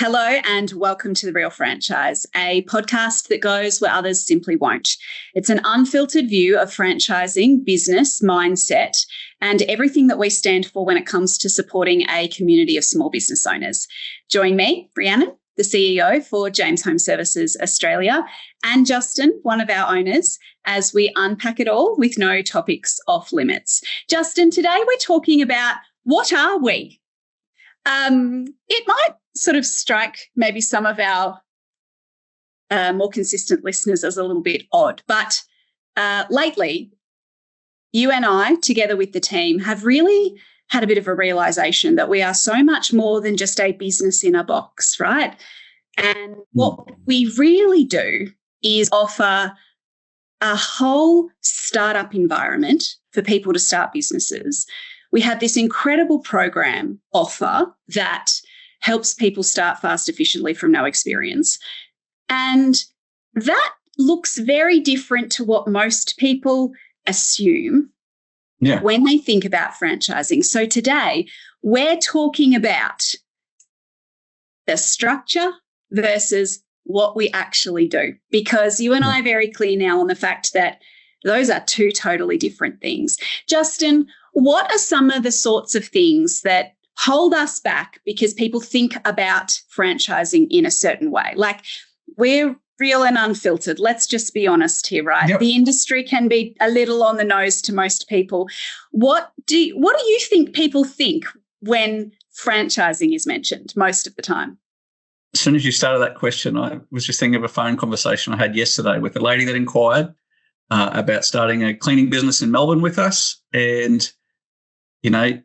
Hello and welcome to The Real Franchise, a podcast that goes where others simply won't. It's an unfiltered view of franchising, business, mindset, and everything that we stand for when it comes to supporting a community of small business owners. Join me, Rhiannon, the CEO for James Home Services Australia, and Justin, one of our owners, as we unpack it all with no topics off limits. Justin, today we're talking about what are we? It might sort of strike maybe some of our more consistent listeners as a little bit odd, but lately you and I, together with the team, have really had a bit of a realisation that we are so much more than just a business in a box, right? And what we really do is offer a whole startup environment for people to start businesses. We have this incredible program offer that helps people start fast, efficiently from no experience. And that looks very different to what most people assume when they think about franchising. So today we're talking about the structure versus what we actually do, because you and I are very clear now on the fact that those are two totally different things. Justin, what are some of the sorts of things that hold us back because people think about franchising in a certain way? Like, we're real and unfiltered. Let's just be honest here, right? Yep. The industry can be a little on the nose to most people. What do you think people think when franchising is mentioned most of the time? As soon as you started that question, I was just thinking of a phone conversation I had yesterday with a lady that inquired about starting a cleaning business in Melbourne with us. And, you know,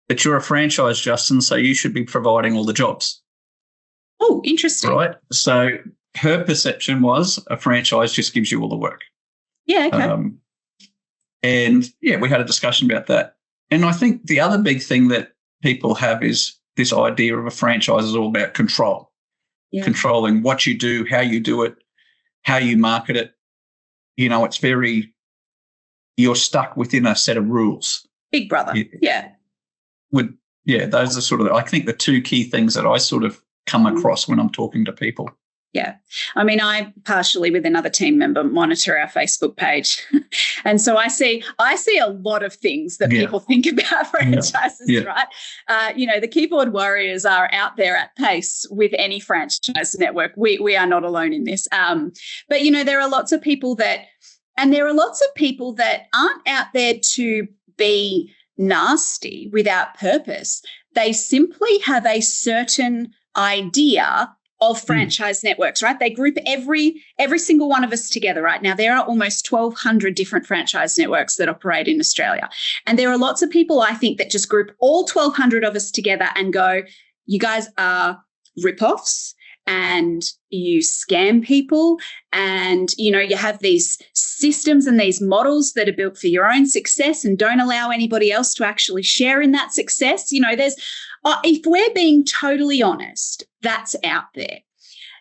but you're a franchise, Justin, so you should be providing all the jobs. Oh, interesting. Right? So her perception was a franchise just gives you all the work. Yeah, okay. We had a discussion about that. And I think the other big thing that people have is this idea of a franchise is all about control, controlling what you do, how you do it, how you market it. You know, it's you're stuck within a set of rules. Big brother, those are sort of, I think, the two key things that I sort of come across when I'm talking to people. Yeah. I mean, I partially, with another team member, monitor our Facebook page. And so I see a lot of things that people think about franchises, right? The keyboard warriors are out there at pace with any franchise network. We are not alone in this. But, you know, there are lots of people that aren't out there to be nasty without purpose. They simply have a certain idea of franchise networks, right? They group every single one of us together right now. There are almost 1,200 different franchise networks that operate in Australia. And there are lots of people, I think, that just group all 1,200 of us together and go, you guys are rip-offs and you scam people, and, you know, you have these systems and these models that are built for your own success and don't allow anybody else to actually share in that success. You know, if we're being totally honest, that's out there.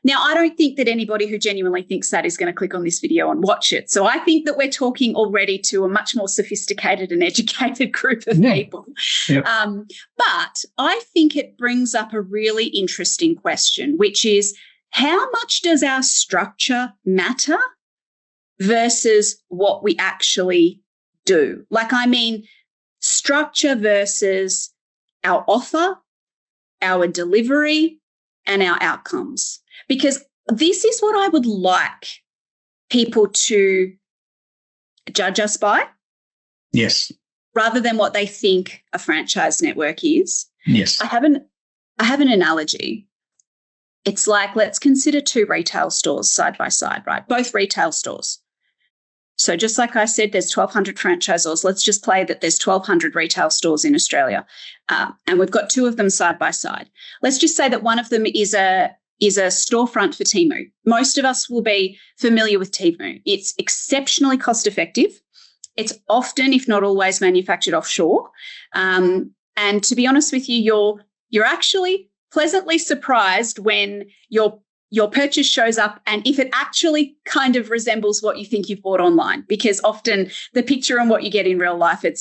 Now, I don't think that anybody who genuinely thinks that is going to click on this video and watch it. So I think that we're talking already to a much more sophisticated and educated group of people. Yep. But I think it brings up a really interesting question, which is, how much does our structure matter versus what we actually do? Like, I mean, structure versus our offer, our delivery, and our outcomes. Because this is what I would like people to judge us by. Yes. Rather than what they think a franchise network is. Yes. I have an analogy. It's like, let's consider two retail stores side by side, right? Both retail stores. So just like I said, there's 1,200 franchisors. Let's just play that there's 1,200 retail stores in Australia, and we've got two of them side by side. Let's just say that one of them is a storefront for Temu. Most of us will be familiar with Temu. It's exceptionally cost effective. It's often, if not always, manufactured offshore. And to be honest with you, you're actually pleasantly surprised when your purchase shows up and if it actually kind of resembles what you think you've bought online, because often the picture and what you get in real life, it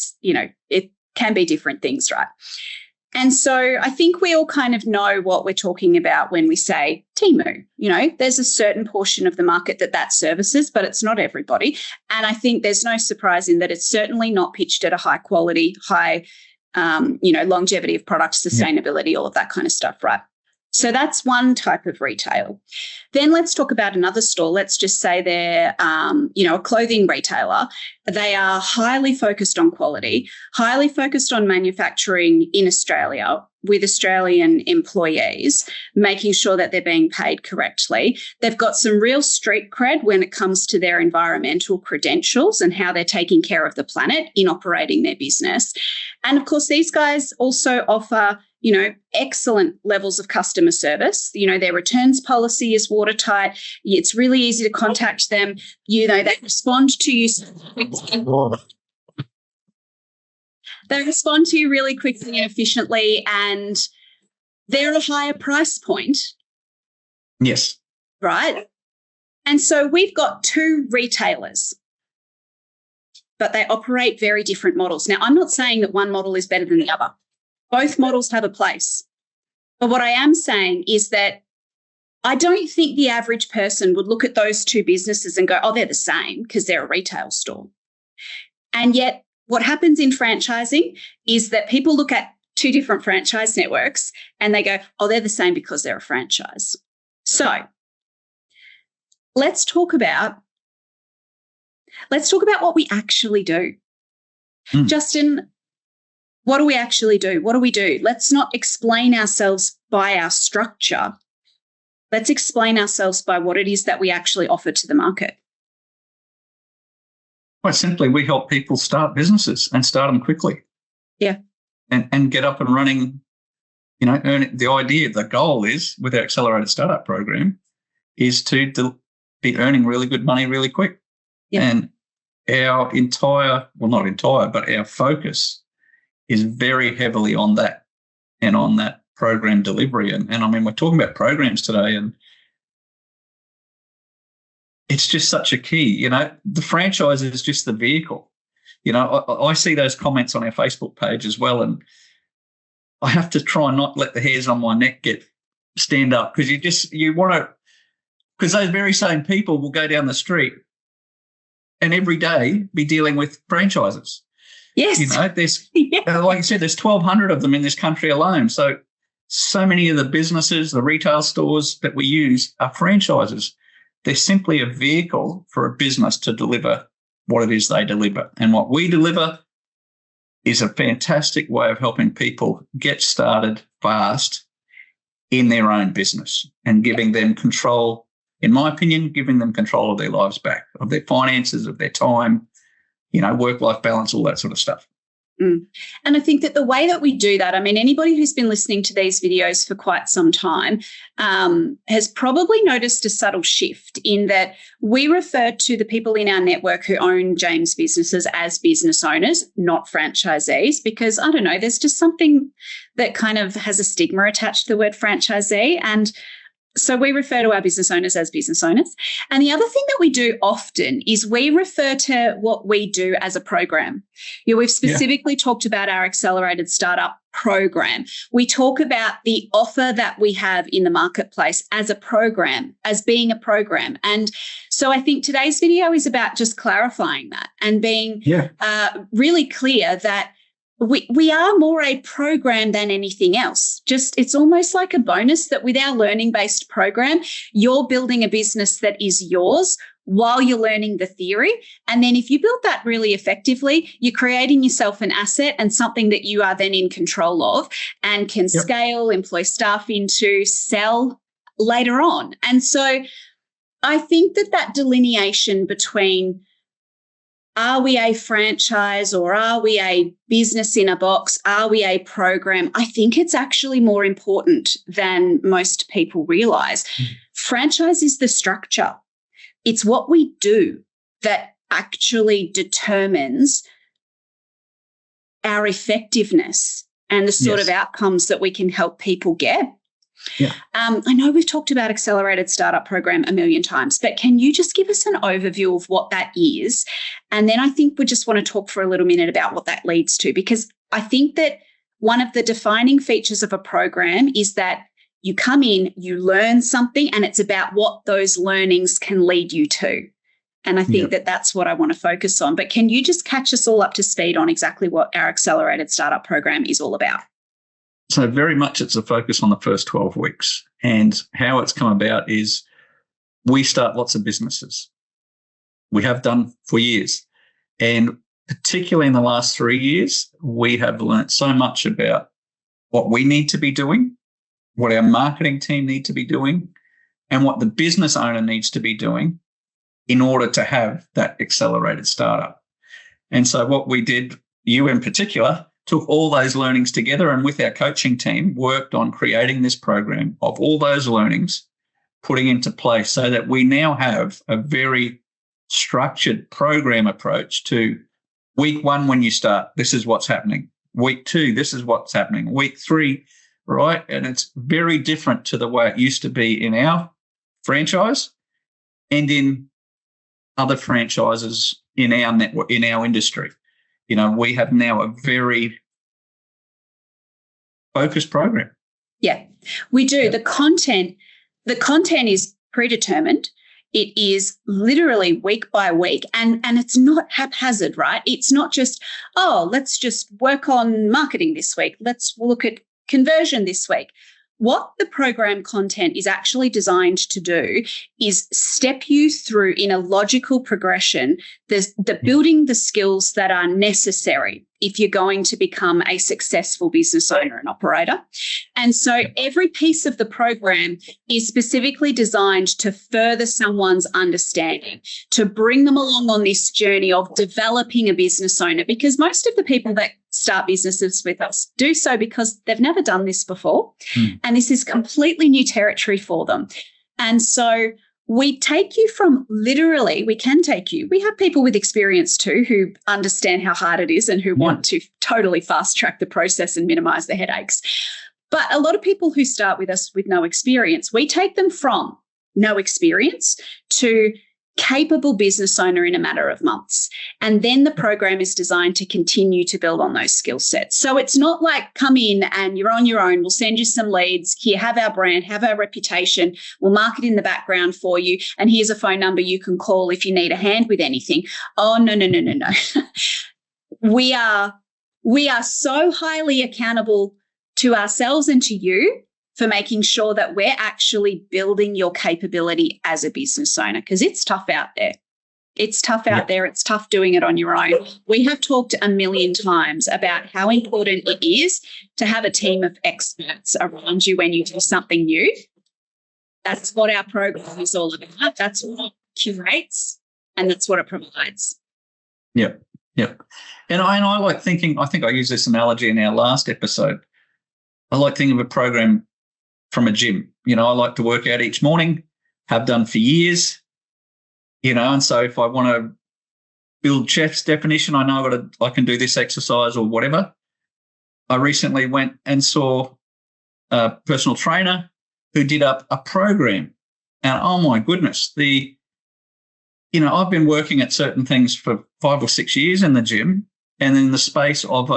can be different things, right? And so I think we all kind of know what we're talking about when we say Temu. You know, there's a certain portion of the market that services, but it's not everybody. And I think there's no surprise in that it's certainly not pitched at a high quality, high, longevity of product, sustainability, all of that kind of stuff, right? So that's one type of retail. Then let's talk about another store. Let's just say they're, a clothing retailer. They are highly focused on quality, highly focused on manufacturing in Australia with Australian employees, making sure that they're being paid correctly. They've got some real street cred when it comes to their environmental credentials and how they're taking care of the planet in operating their business. And of course, these guys also offer excellent levels of customer service. Their returns policy is watertight. It's really easy to contact them. They respond to you. They respond to you really quickly and efficiently, and they're at a higher price point. Yes. Right? And so we've got two retailers, but they operate very different models. Now, I'm not saying that one model is better than the other. Both models have a place. But what I am saying is that I don't think the average person would look at those two businesses and go, oh, they're the same because they're a retail store. And yet what happens in franchising is that people look at two different franchise networks and they go, oh, they're the same because they're a franchise. So let's talk about what we actually do. Justin, what do we actually do? What do we do? Let's not explain ourselves by our structure. Let's explain ourselves by what it is that we actually offer to the market. Quite simply, we help people start businesses and start them quickly. Yeah. And get up and running, the goal is, with our accelerated startup program, is to be earning really good money really quick. Yeah. And our our focus is very heavily on that and on that program delivery. And I mean, we're talking about programs today, and it's just such a key. The franchise is just the vehicle. I see those comments on our Facebook page as well, and I have to try and not let the hairs on my neck stand up, because because those very same people will go down the street and every day be dealing with franchises. Yes. There's, like you said, there's 1,200 of them in this country alone. So many of the businesses, the retail stores that we use are franchises. They're simply a vehicle for a business to deliver what it is they deliver. And what we deliver is a fantastic way of helping people get started fast in their own business and giving them control, in my opinion, giving them control of their lives back, of their finances, of their time, work-life balance, all that sort of stuff. And I think that the way that we do that, I mean, anybody who's been listening to these videos for quite some time has probably noticed a subtle shift in that we refer to the people in our network who own James businesses as business owners, not franchisees, because, I don't know, there's just something that kind of has a stigma attached to the word franchisee. And so we refer to our business owners as business owners. And the other thing that we do often is we refer to what we do as a program. We've specifically talked about our accelerated startup program. We talk about the offer that we have in the marketplace as a program, as being a program. And so I think today's video is about just clarifying that and being really clear that we are more a program than anything else. It's almost like a bonus that with our learning-based program, you're building a business that is yours while you're learning the theory. And then if you build that really effectively, you're creating yourself an asset and something that you are then in control of and can scale, employ staff into, sell later on. And so I think that delineation between are we a franchise or are we a business in a box? Are we a program? I think it's actually more important than most people realize. Franchise is the structure. It's what we do that actually determines our effectiveness and the sort of outcomes that we can help people get. Yeah. I know we've talked about Accelerated Startup Program a million times, but can you just give us an overview of what that is? And then I think we just want to talk for a little minute about what that leads to, because I think that one of the defining features of a program is that you come in, you learn something, and it's about what those learnings can lead you to. And I think that that's what I want to focus on. But can you just catch us all up to speed on exactly what our accelerated startup program is all about? So very much it's a focus on the first 12 weeks. And how it's come about is we start lots of businesses. We have done for years. And particularly in the last 3 years, we have learnt so much about what we need to be doing, what our marketing team need to be doing, and what the business owner needs to be doing in order to have that accelerated startup. And so what we did, you in particular, took all those learnings together and with our coaching team worked on creating this program of all those learnings, putting into place so that we now have a very structured program approach to week 1 when you start, this is what's happening. Week 2, this is what's happening. Week 3, right? And it's very different to the way it used to be in our franchise and in other franchises in our network, in our industry. You know, we have now a very focused program. Yeah, we do. Yeah. The content is predetermined. It is literally week by week, and it's not haphazard, right? It's not just, let's just work on marketing this week. Let's look at conversion this week. What the program content is actually designed to do is step you through in a logical progression, the building the skills that are necessary if you're going to become a successful business owner and operator. And so every piece of the program is specifically designed to further someone's understanding, to bring them along on this journey of developing a business owner, because most of the people that start businesses with us do so because they've never done this before. And this is completely new territory for them. And so we take you from literally, we have people with experience too who understand how hard it is and who want to totally fast track the process and minimize the headaches. But a lot of people who start with us with no experience, we take them from no experience to capable business owner in a matter of months. And then the program is designed to continue to build on those skill sets. So it's not like come in and you're on your own. We'll send you some leads. Here, have our brand, have our reputation. We'll market in the background for you. And here's a phone number you can call if you need a hand with anything. Oh, no. We are so highly accountable to ourselves and to you for making sure that we're actually building your capability as a business owner, because it's tough out there. It's tough out there. It's tough doing it on your own. We have talked a million times about how important it is to have a team of experts around you when you do something new. That's what our program is all about. That's what it curates, and that's what it provides. Yep. And I like thinking, I think I used this analogy in our last episode. I like thinking of a program from a gym. You know, I like to work out each morning, have done for years, you know, and so if I want to build chef's definition, I know I can do this exercise or whatever. I recently went and saw a personal trainer who did up a program. And oh my goodness, I've been working at certain things for 5 or 6 years in the gym, and in the space of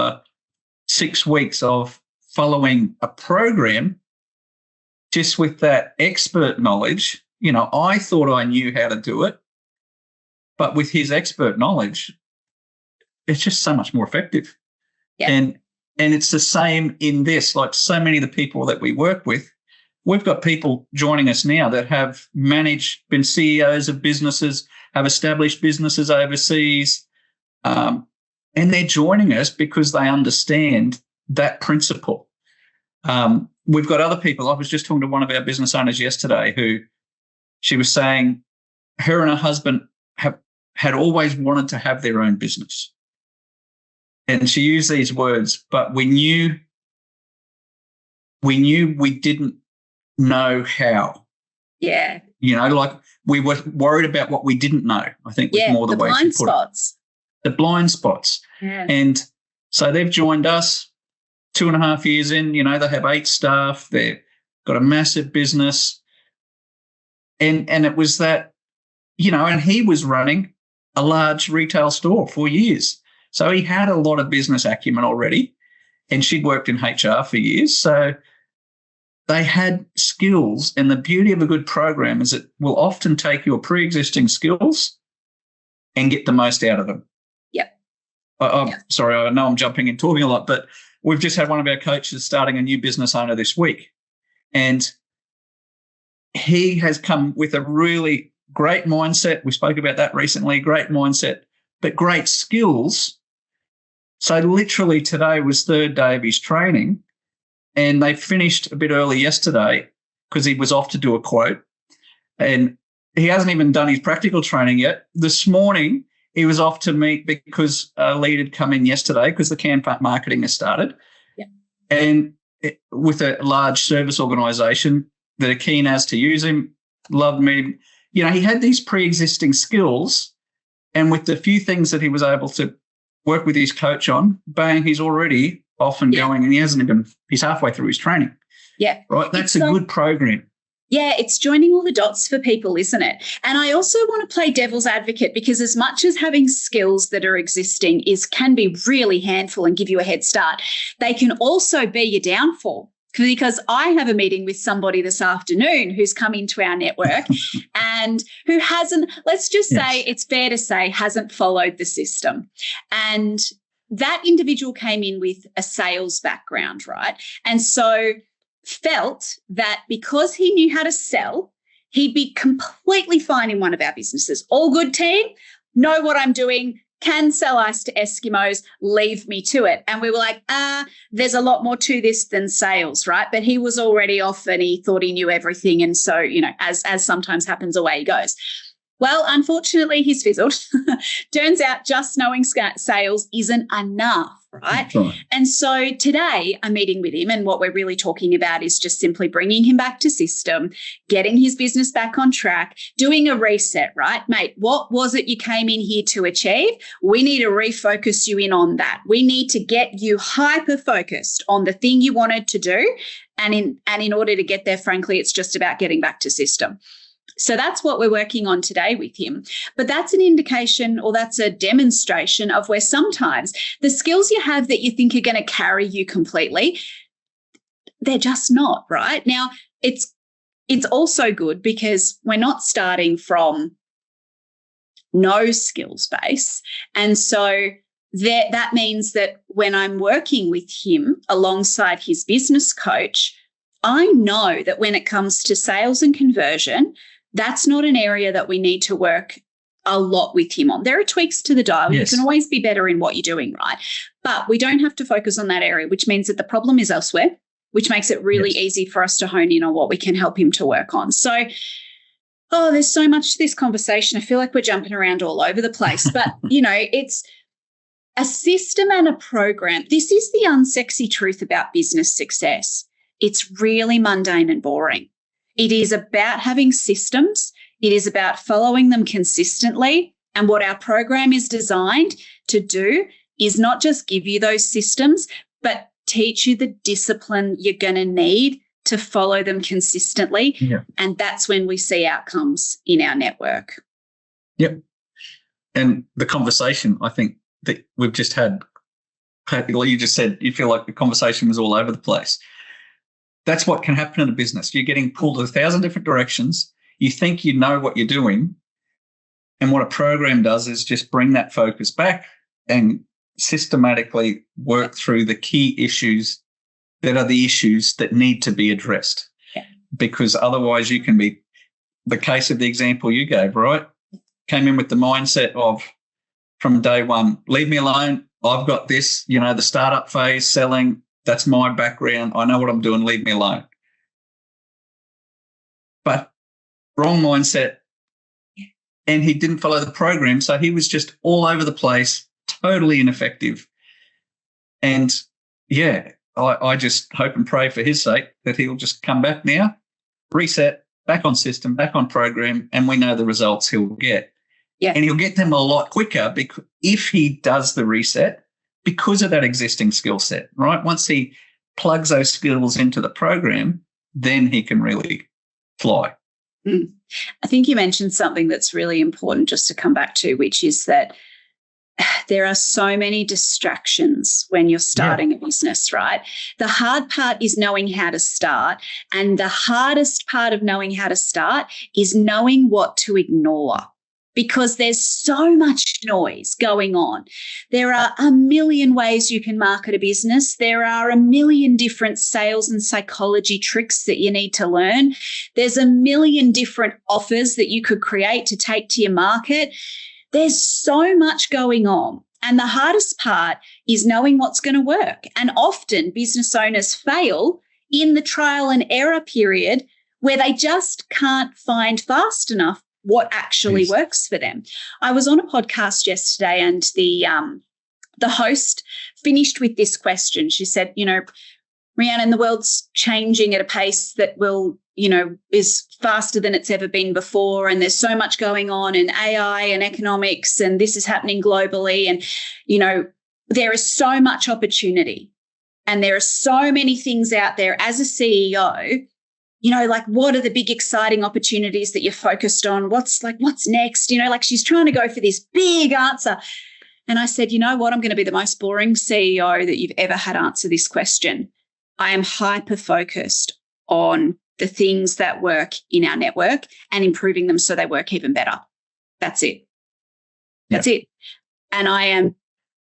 6 weeks of following a program, just with that expert knowledge, you know, I thought I knew how to do it, but with his expert knowledge, it's just so much more effective. Yeah. And it's the same in this, like so many of the people that we work with, we've got people joining us now that have been CEOs of businesses, have established businesses overseas, and they're joining us because they understand that principle. We've got other people. I was just talking to one of our business owners yesterday who she was saying her and her husband had always wanted to have their own business. And she used these words, but we knew we didn't know how. Yeah. You know, like we were worried about what we didn't know, I think was more the way she put it. The blind spots. Yeah. And so they've joined us. 2.5 years in, you know, they have 8 staff. They've got a massive business. And it was that, you know, and he was running a large retail store for years. So he had a lot of business acumen already. and she'd worked in HR for years. So they had skills, and the beauty of a good program is it will often take your pre-existing skills and get the most out of them. Yep. Sorry, I know I'm jumping and talking a lot, but we've just had one of our coaches starting a new business owner this week, and he has come with a really great mindset. We spoke about that recently, great mindset, but great skills. So literally today was third day of his training, and they finished a bit early yesterday because he was off to do a quote, and he hasn't even done his practical training yet. This morning he was off to meet because a lead had come in yesterday because the campaign marketing has started. Yeah. And with a large service organisation that are keen as to use him, loved me. You know, he had these pre-existing skills, and with the few things that he was able to work with his coach on, bang, he's already off and going, and he's halfway through his training. Yeah. Right? That's a good program. Yeah, it's joining all the dots for people, isn't it? And I also want to play devil's advocate, because as much as having skills that are existing can be really handful and give you a head start, they can also be your downfall. Because I have a meeting with somebody this afternoon who's come into our network and who hasn't, let's just say, it's fair to say, hasn't followed the system. And that individual came in with a sales background, right? And so felt that because he knew how to sell, he'd be completely fine in one of our businesses. All good team, know what I'm doing, can sell ice to Eskimos, leave me to it. And we were like, there's a lot more to this than sales, right? But he was already off and he thought he knew everything. And so, you know, as sometimes happens, away he goes. Well, unfortunately, he's fizzled. Turns out just knowing sales isn't enough, right? And so today I'm meeting with him, and what we're really talking about is just simply bringing him back to system, getting his business back on track, doing a reset, right? Mate, what was it you came in here to achieve? We need to refocus you in on that. We need to get you hyper-focused on the thing you wanted to do. And in order to get there, frankly, it's just about getting back to system. So that's what we're working on today with him. But that's an indication, or that's a demonstration of where sometimes the skills you have that you think are going to carry you completely, they're just not, right? Now, it's also good because we're not starting from no skills base. And so that means that when I'm working with him alongside his business coach, I know that when it comes to sales and conversion, that's not an area that we need to work a lot with him on. There are tweaks to the dial. Yes. You can always be better in what you're doing, right? But we don't have to focus on that area, which means that the problem is elsewhere, which makes it really easy for us to hone in on what we can help him to work on. So, there's so much to this conversation. I feel like we're jumping around all over the place. But, you know, it's a system and a program. This is the unsexy truth about business success. It's really mundane and boring. It is about having systems. It is about following them consistently. And what our program is designed to do is not just give you those systems, but teach you the discipline you're going to need to follow them consistently. Yeah. And that's when we see outcomes in our network. Yep. And the conversation, I think, that we've just had, you just said you feel like the conversation was all over the place. That's what can happen in a business. You're getting pulled 1,000 different directions. You think you know what you're doing. And what a program does is just bring that focus back and systematically work through the key issues that are the issues that need to be addressed. Yeah. Because otherwise you can be, the case of the example you gave, right? Came in with the mindset of, from day one, leave me alone. I've got this, you know, the startup phase, selling, that's my background. I know what I'm doing. Leave me alone. But wrong mindset. And he didn't follow the program. So he was just all over the place, totally ineffective. And yeah, I just hope and pray for his sake that he'll just come back now, reset, back on system, back on program, and we know the results he'll get. Yeah. And he'll get them a lot quicker because if he does the reset, because of that existing skill set, right? Once he plugs those skills into the program, then he can really fly. I think you mentioned something that's really important just to come back to, which is that there are so many distractions when you're starting a business, right? The hard part is knowing how to start. And the hardest part of knowing how to start is knowing what to ignore, because there's so much noise going on. There are a million ways you can market a business. There are a million different sales and psychology tricks that you need to learn. There's a million different offers that you could create to take to your market. There's so much going on. And the hardest part is knowing what's going to work. And often business owners fail in the trial and error period where they just can't find fast enough what actually works for them. I was on a podcast yesterday and the host finished with this question. She said, Rhiannon, the world's changing at a pace that is faster than it's ever been before. And there's so much going on in AI and economics, and this is happening globally. And, there is so much opportunity and there are so many things out there as a CEO, what are the big exciting opportunities that you're focused on? What's next? She's trying to go for this big answer. And I said, you know what? I'm going to be the most boring CEO that you've ever had answer this question. I am hyper-focused on the things that work in our network and improving them so they work even better. That's it. That's it. And I am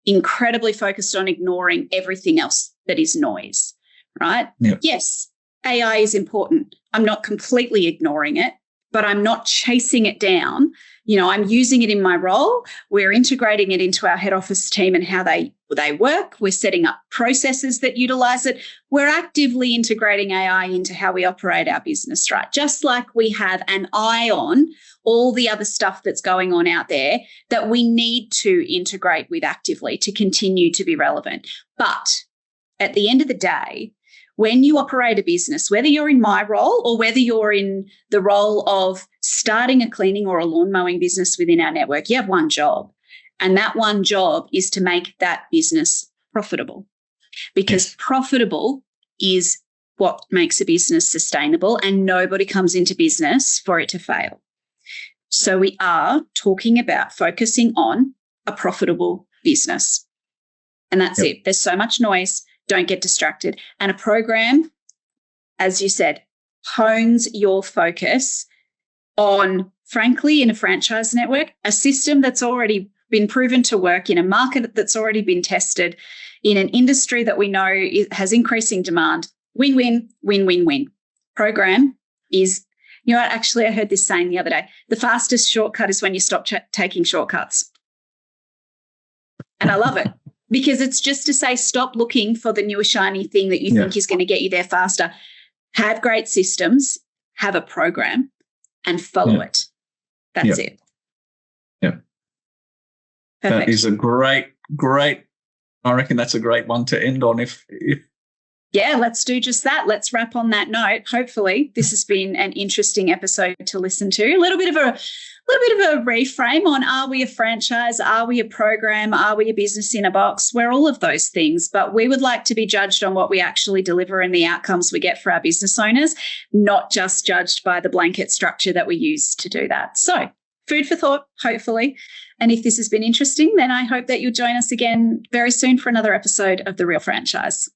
incredibly focused on ignoring everything else that is noise, right? Yep. Yes, AI is important. I'm not completely ignoring it, but I'm not chasing it down. I'm using it in my role. We're integrating it into our head office team and how they work. We're setting up processes that utilize it. We're actively integrating AI into how we operate our business, right? Just like we have an eye on all the other stuff that's going on out there that we need to integrate with actively to continue to be relevant. But at the end of the day, when you operate a business, whether you're in my role or whether you're in the role of starting a cleaning or a lawn mowing business within our network, you have one job. And that one job is to make that business profitable, because profitable is what makes a business sustainable, and nobody comes into business for it to fail. So we are talking about focusing on a profitable business. And that's it. There's so much noise. Don't get distracted. And a program, as you said, hones your focus on, frankly, in a franchise network, a system that's already been proven to work in a market that's already been tested in an industry that we know has increasing demand. Win-win, win-win-win. Program is, actually I heard this saying the other day, the fastest shortcut is when you stop taking shortcuts. And I love it. Because it's just to say, stop looking for the newer shiny thing that you think is going to get you there faster. Have great systems, have a program, and follow it. That's it. Yeah. Perfect. That is a great, I reckon that's a great one to end on. Yeah, let's do just that. Let's wrap on that note. Hopefully this has been an interesting episode to listen to. A little bit of a reframe on, are we a franchise? Are we a program? Are we a business in a box? We're all of those things, but we would like to be judged on what we actually deliver and the outcomes we get for our business owners, not just judged by the blanket structure that we use to do that. So food for thought, hopefully. And if this has been interesting, then I hope that you'll join us again very soon for another episode of The Real Franchise.